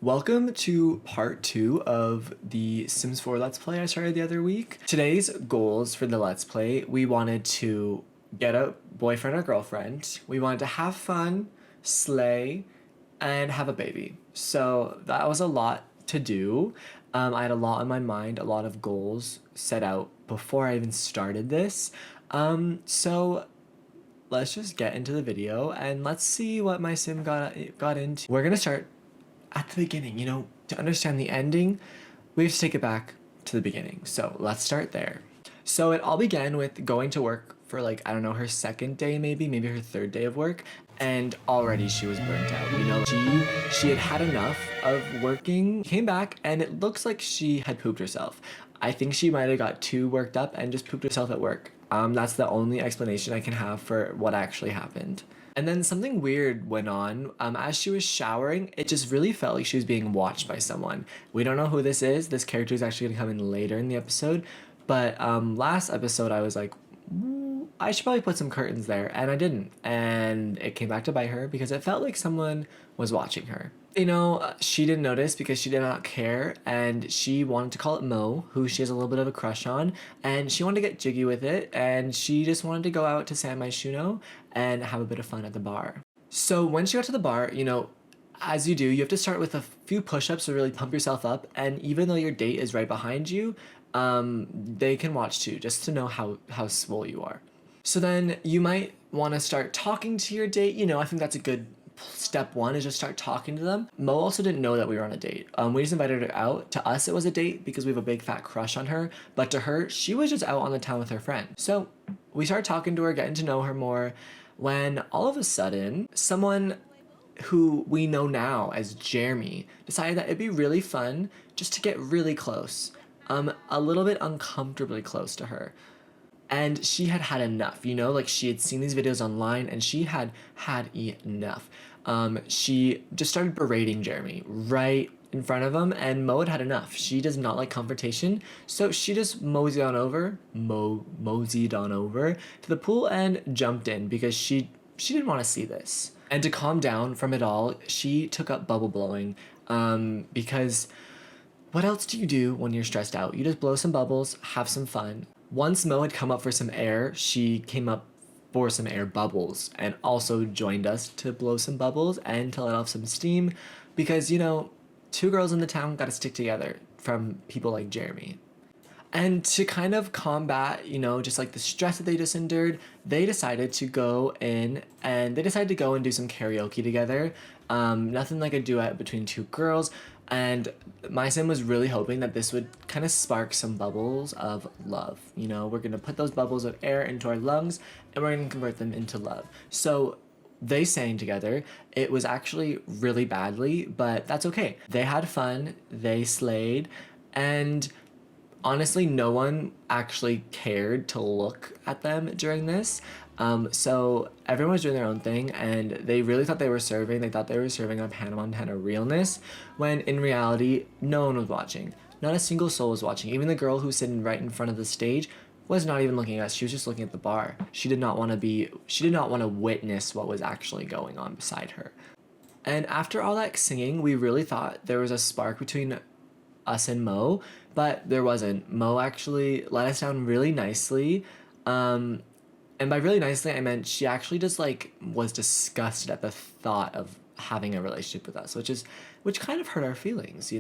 Welcome to part 2 of the Sims 4 Let's Play I started the other week. Today's goals for the Let's Play, we wanted to get a boyfriend or girlfriend, we wanted to have fun, slay, and have a baby. So that was a lot to do. I had a lot on my mind, a lot of goals set out before I even started this. So let's just get into the video and let's see what my sim got into. We're gonna start at the beginning. To understand the ending, we have to take it back to the beginning. So let's start there. So it all began with going to work for I don't know, her second day, maybe her third day of work, and already she was burnt out. She had had enough of working, came back, and it looks like she had pooped herself. I think she might have got too worked up and just pooped herself at work. That's the only explanation I can have for what actually happened. And then something weird went on. As she was showering, it just really felt like she was being watched by someone. We don't know who this is. This character is actually going to come in later in the episode. But last episode, I was like, I should probably put some curtains there. And I didn't. And it came back to bite her because it felt like someone was watching her. She didn't notice because she did not care, and she wanted to call it Mo, who she has a little bit of a crush on, and she wanted to get jiggy with it, and she just wanted to go out to San Myshuno and have a bit of fun at the bar. So when she got to the bar, as you do, you have to start with a few push-ups to really pump yourself up, and even though your date is right behind you, they can watch too, just to know how swole you are. So then you might want to start talking to your date. I think that's a good step one, is just start talking to them. Mo also didn't know that we were on a date. We just invited her out. To us, it was a date because we have a big fat crush on her. But to her, she was just out on the town with her friend. So we started talking to her, getting to know her more, when all of a sudden, someone who we know now as Jeremie decided that it'd be really fun just to get really close. A little bit uncomfortably close to her. And she had had enough, she had seen these videos online and she had had enough. She just started berating Jeremie right in front of him, and Mo had had enough. She does not like confrontation, so she just moseyed on over to the pool and jumped in because she didn't want to see this. And to calm down from it all, she took up bubble blowing, because what else do you do when you're stressed out? You just blow some bubbles, have some fun. Once Mo had come up for some air, she came up for some air bubbles and also joined us to blow some bubbles and to let off some steam because, two girls in the town got to stick together from people like Jeremie. And to kind of combat, just the stress that they just endured, they decided to go and do some karaoke together. Nothing like a duet between two girls. And my sim was really hoping that this would kind of spark some bubbles of love. We're going to put those bubbles of air into our lungs and we're going to convert them into love. So they sang together. It was actually really badly, but that's okay. They had fun, they slayed, and honestly, no one actually cared to look at them during this. So everyone was doing their own thing, and they really thought they were serving. They thought they were serving up Hannah Montana realness, when in reality, no one was watching. Not a single soul was watching. Even the girl who was sitting right in front of the stage was not even looking at us. She was just looking at the bar. She did not want to witness what was actually going on beside her. And after all that singing, we really thought there was a spark between us and Mo, but there wasn't. Mo actually let us down really nicely. And by really nicely, I meant she actually just was disgusted at the thought of having a relationship with us, which kind of hurt our feelings, we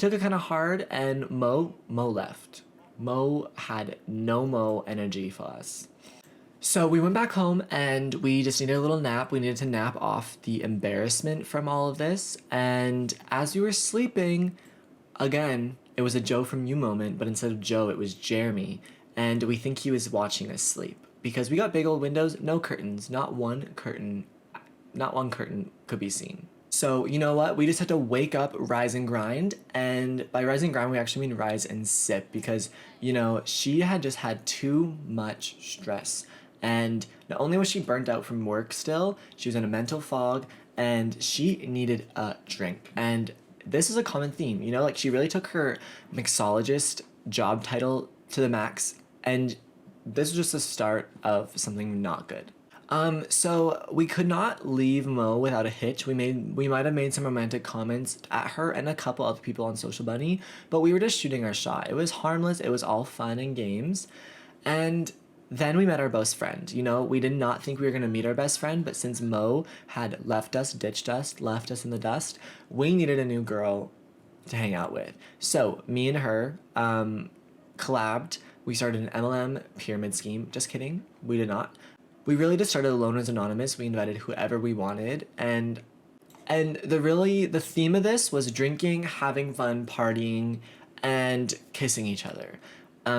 took it kind of hard, and Mo left. Mo had no Mo energy for us. So we went back home and we just needed a little nap. We needed to nap off the embarrassment from all of this. And as we were sleeping, again, it was a Joe from You moment, but instead of Joe, it was Jeremie. And we think he was watching us sleep because we got big old windows, no curtains, not one curtain could be seen. So you know what? We just had to wake up, rise and grind. And by rise and grind, we actually mean rise and sip because, she had just had too much stress. And not only was she burnt out from work still, she was in a mental fog and she needed a drink. And this is a common theme, she really took her mixologist job title to the max, and this was just the start of something not good. So we could not leave Mo without a hitch. We might have made some romantic comments at her and a couple other people on Social Bunny, but we were just shooting our shot. It was harmless, it was all fun and games. And then we met our best friend. You know, we did not think we were gonna meet our best friend, but since Mo had left us, ditched us, left us in the dust, we needed a new girl to hang out with. So me and her collabed. We started an MLM pyramid scheme. Just kidding, we did not. We really just started Loners Anonymous. We invited whoever we wanted, and the theme of this was drinking, having fun, partying, and kissing each other.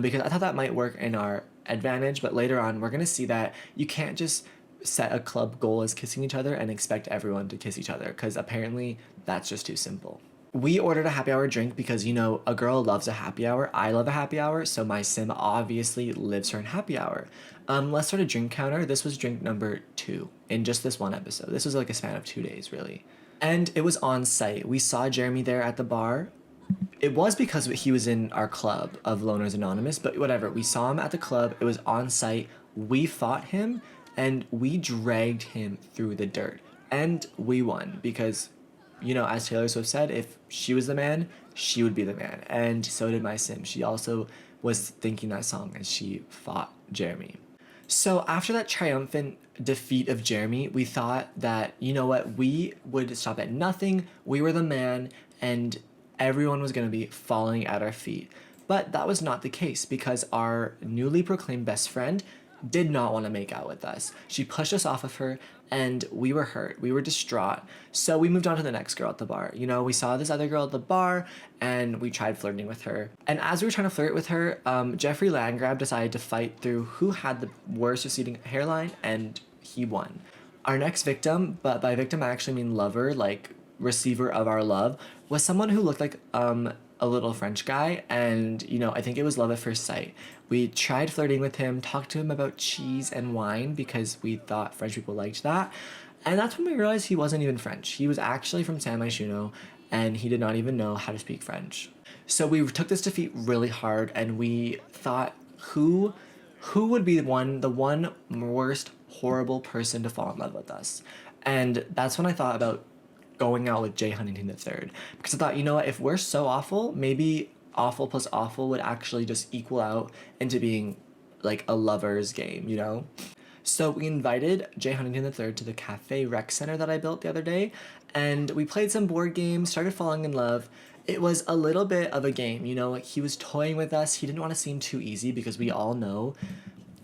Because I thought that might work in our advantage, but later on we're gonna see that you can't just set a club goal as kissing each other and expect everyone to kiss each other, because apparently that's just too simple. We ordered a happy hour drink because, you know, a girl loves a happy hour. I love a happy hour, so my sim obviously lives her in happy hour. Let's start a drink counter. This was drink number 2 in just this one episode. This was like a span of 2 days, really. And it was on site. We saw Jeremie there at the bar. It was because he was in our club of Loners Anonymous, but whatever. We saw him at the club. It was on site. We fought him and we dragged him through the dirt. And we won because, you know, as Taylor Swift said, if she was the man, she would be the man. And so did my sim. She also was thinking that song as she fought Jeremie. So after that triumphant defeat of Jeremie, we thought that, you know what, we would stop at nothing. We were the man, and everyone was going to be falling at our feet. But that was not the case because our newly proclaimed best friend did not want to make out with us. She pushed us off of her, and we were hurt. We were distraught. So we moved on to the next girl at the bar. You know, we saw this other girl at the bar, and we tried flirting with her. And as we were trying to flirt with her, Jeffrey Landgrab decided to fight through who had the worst receding hairline, and he won. Our next victim, but by victim I actually mean lover, like receiver of our love, was someone who looked like a little French guy, and you know, I think it was love at first sight. We tried flirting with him, talked to him about cheese and wine because we thought French people liked that, and that's when we realized he wasn't even French. He was actually from San Myshuno, and he did not even know how to speak French. So we took this defeat really hard, and we thought, who would be the one worst horrible person to fall in love with us? And that's when I thought about going out with J Huntington III, because I thought, you know what, if we're so awful, maybe awful plus awful would actually just equal out into being like a lover's game, you know? So we invited J Huntington III to the cafe rec center that I built the other day, and we played some board games, started falling in love. It was a little bit of a game, you know, like he was toying with us. He didn't want to seem too easy because we all know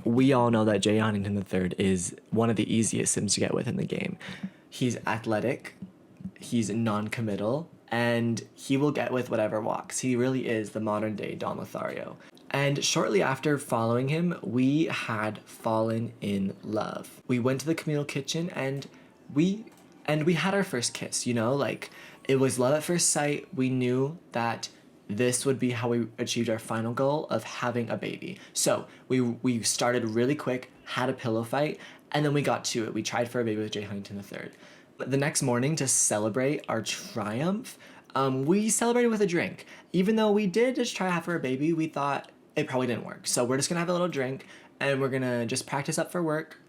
that J Huntington III is one of the easiest sims to get with in the game. He's athletic, he's non-committal, and he will get with whatever walks. He really is the modern day Don Lothario. And shortly after following him, we had fallen in love. We went to the communal kitchen and we had our first kiss, you know, like it was love at first sight. We knew that this would be how we achieved our final goal of having a baby. So we started really quick, had a pillow fight, and then we got to it. We tried for a baby with J Huntington III. The next morning, to celebrate our triumph, we celebrated with a drink. Even though we did just try to have for a baby, we thought it probably didn't work. So we're just gonna have a little drink, and we're gonna just practice up for work,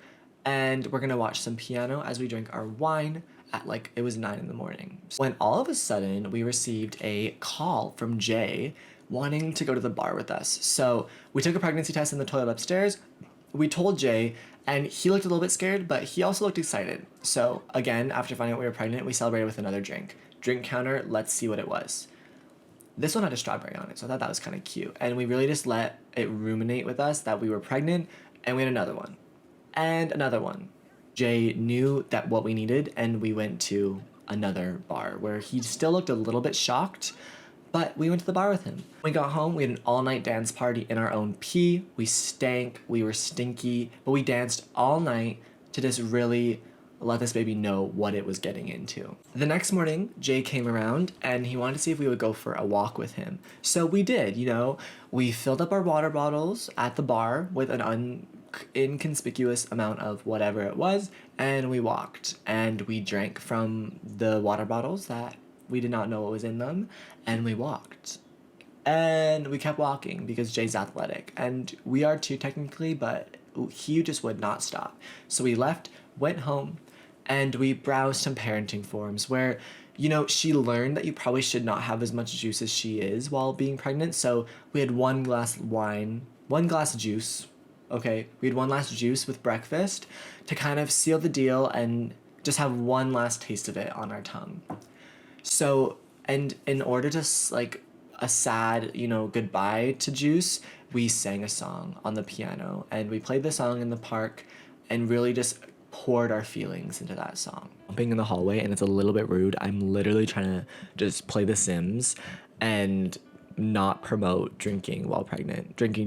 and we're gonna watch some piano as we drink our wine at like, it was 9 in the morning. When all of a sudden, we received a call from Jay wanting to go to the bar with us. So we took a pregnancy test in the toilet upstairs. We told Jay, and he looked a little bit scared, but he also looked excited. So again, after finding out we were pregnant, we celebrated with another drink. Drink counter, let's see what it was. This one had a strawberry on it, so I thought that was kind of cute. And we really just let it ruminate with us that we were pregnant, and we had another one. And another one. Jay knew that what we needed, and we went to another bar where he still looked a little bit shocked, but we went to the bar with him. When we got home, we had an all-night dance party in our own pee. We stank, we were stinky, but we danced all night to just really let this baby know what it was getting into. The next morning, Jay came around and he wanted to see if we would go for a walk with him. So we did, you know. We filled up our water bottles at the bar with an inconspicuous amount of whatever it was, and we walked. And we drank from the water bottles that we did not know what was in them, and we walked. And we kept walking because Jay's athletic, and we are too technically, but he just would not stop. So we left, went home, and we browsed some parenting forums where, she learned that you probably should not have as much juice as she is while being pregnant. So we had 1 glass juice. Okay, we had 1 glass juice with breakfast to kind of seal the deal and just have one last taste of it on our tongue. So, and in order to like a sad, goodbye to juice, we sang a song on the piano and we played the song in the park and really just poured our feelings into that song. Jumping in the hallway, and it's a little bit rude. I'm literally trying to just play The Sims and not promote drinking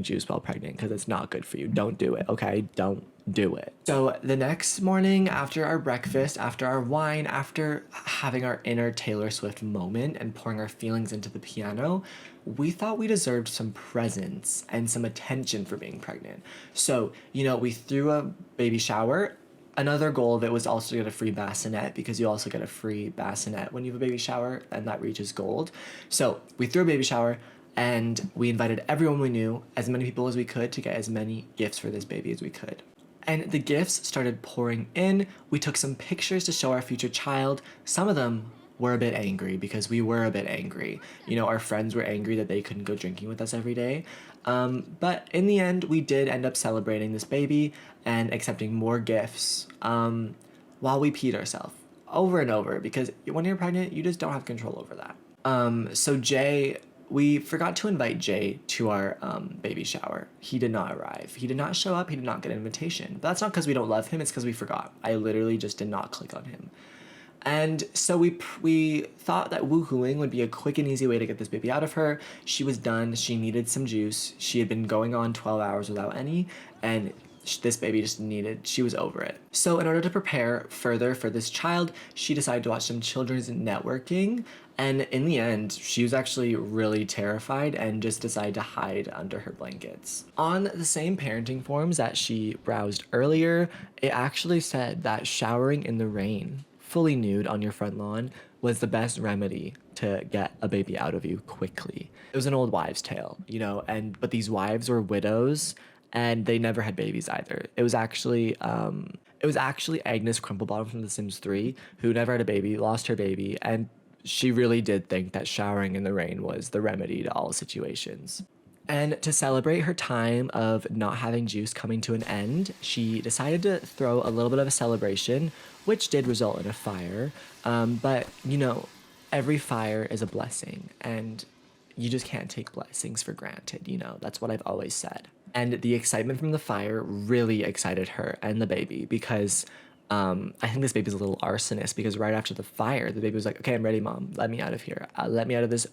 juice while pregnant, because it's not good for you. Don't do it, okay? Don't do it. So the next morning, after our breakfast, after our wine, after having our inner Taylor Swift moment and pouring our feelings into the piano, we thought we deserved some presents and some attention for being pregnant. So, we threw a baby shower. Another goal of it was also to get a free bassinet, because you also get a free bassinet when you have a baby shower, and that reaches gold. So we threw a baby shower, and we invited everyone we knew, as many people as we could, to get as many gifts for this baby as we could. And the gifts started pouring in. We took some pictures to show our future child. Some of them were a bit angry, because we were a bit angry. Our friends were angry that they couldn't go drinking with us every day. But in the end, we did end up celebrating this baby and accepting more gifts while we peed ourselves over and over, because when you're pregnant, you just don't have control over that. So we forgot to invite Jay to our baby shower. He did not arrive. He did not show up. He did not get an invitation. But that's not because we don't love him. It's because we forgot. I literally just did not click on him. And so we thought that woohooing would be a quick and easy way to get this baby out of her. She was done. She needed some juice. She had been going on 12 hours without any, and this baby she was over it. So in order to prepare further for this child, she decided to watch some children's networking. And in the end, she was actually really terrified and just decided to hide under her blankets. On the same parenting forums that she browsed earlier, it actually said that showering in the rain, fully nude on your front lawn, was the best remedy to get a baby out of you quickly. It was an old wives' tale, but these wives were widows and they never had babies either. It was actually Agnes Crumplebottom from The Sims 3 who never had a baby, lost her baby, and she really did think that showering in the rain was the remedy to all situations. And to celebrate her time of not having juice coming to an end, she decided to throw a little bit of a celebration, which did result in a fire. But, every fire is a blessing, and you just can't take blessings for granted, That's what I've always said. And the excitement from the fire really excited her and the baby, because I think this baby's a little arsonist, because right after the fire, the baby was like, okay, I'm ready, Mom. Let me out of here. Let me out of this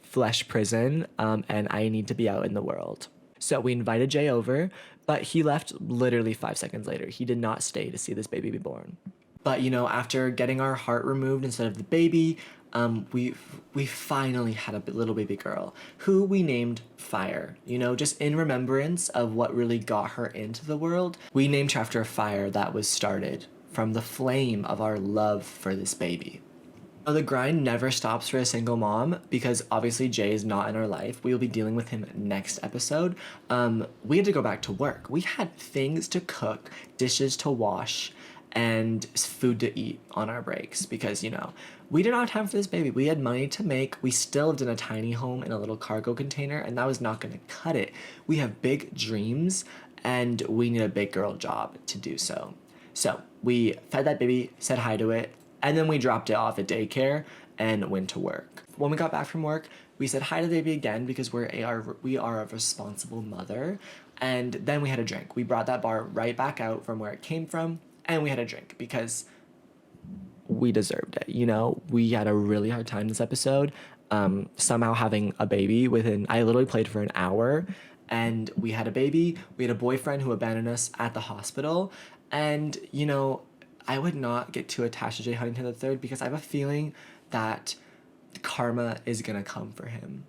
flesh prison, and I need to be out in the world. So we invited Jay over, but he left literally 5 seconds later. He did not stay to see this baby be born. But, after getting our heart removed instead of the baby, we finally had a little baby girl who we named Fire, just in remembrance of what really got her into the world. We named her after a fire that was started from the flame of our love for this baby. Now, the grind never stops for a single mom, because obviously Jay is not in our life. We will be dealing with him next episode. We had to go back to work. We had things to cook, dishes to wash, and food to eat on our breaks, because, we did not have time for this baby. We had money to make. We still lived in a tiny home in a little cargo container, and that was not going to cut it. We have big dreams, and we need a big girl job to do so. So we fed that baby, said hi to it, and then we dropped it off at daycare and went to work. When we got back from work, we said hi to the baby again, because we are a responsible mother. And then we had a drink. We brought that bar right back out from where it came from, and we had a drink, because we deserved it. We had a really hard time this episode. Somehow having a baby I literally played for an hour, and we had a baby. We had a boyfriend who abandoned us at the hospital. And, I would not get too attached to J Huntington III, because I have a feeling that karma is gonna come for him.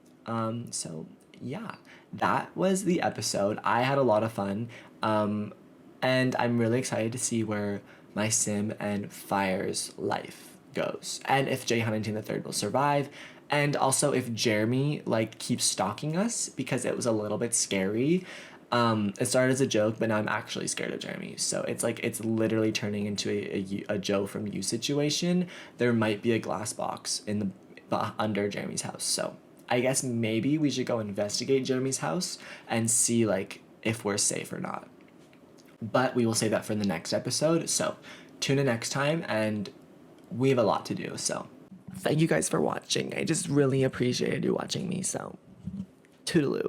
So yeah, that was the episode. I had a lot of fun. And I'm really excited to see where my Sim and Fire's life goes, and if J Huntington III will survive, and also if Jeremie keeps stalking us, because it was a little bit scary. It started as a joke, but now I'm actually scared of Jeremie. So it's like it's literally turning into a Joe from You situation. There might be a glass box in the under Jeremie's house. So I guess maybe we should go investigate Jeremie's house and see like if we're safe or not. But we will save that for the next episode. So tune in next time, and we have a lot to do. So thank you guys for watching. I just really appreciated you watching me. So toodaloo.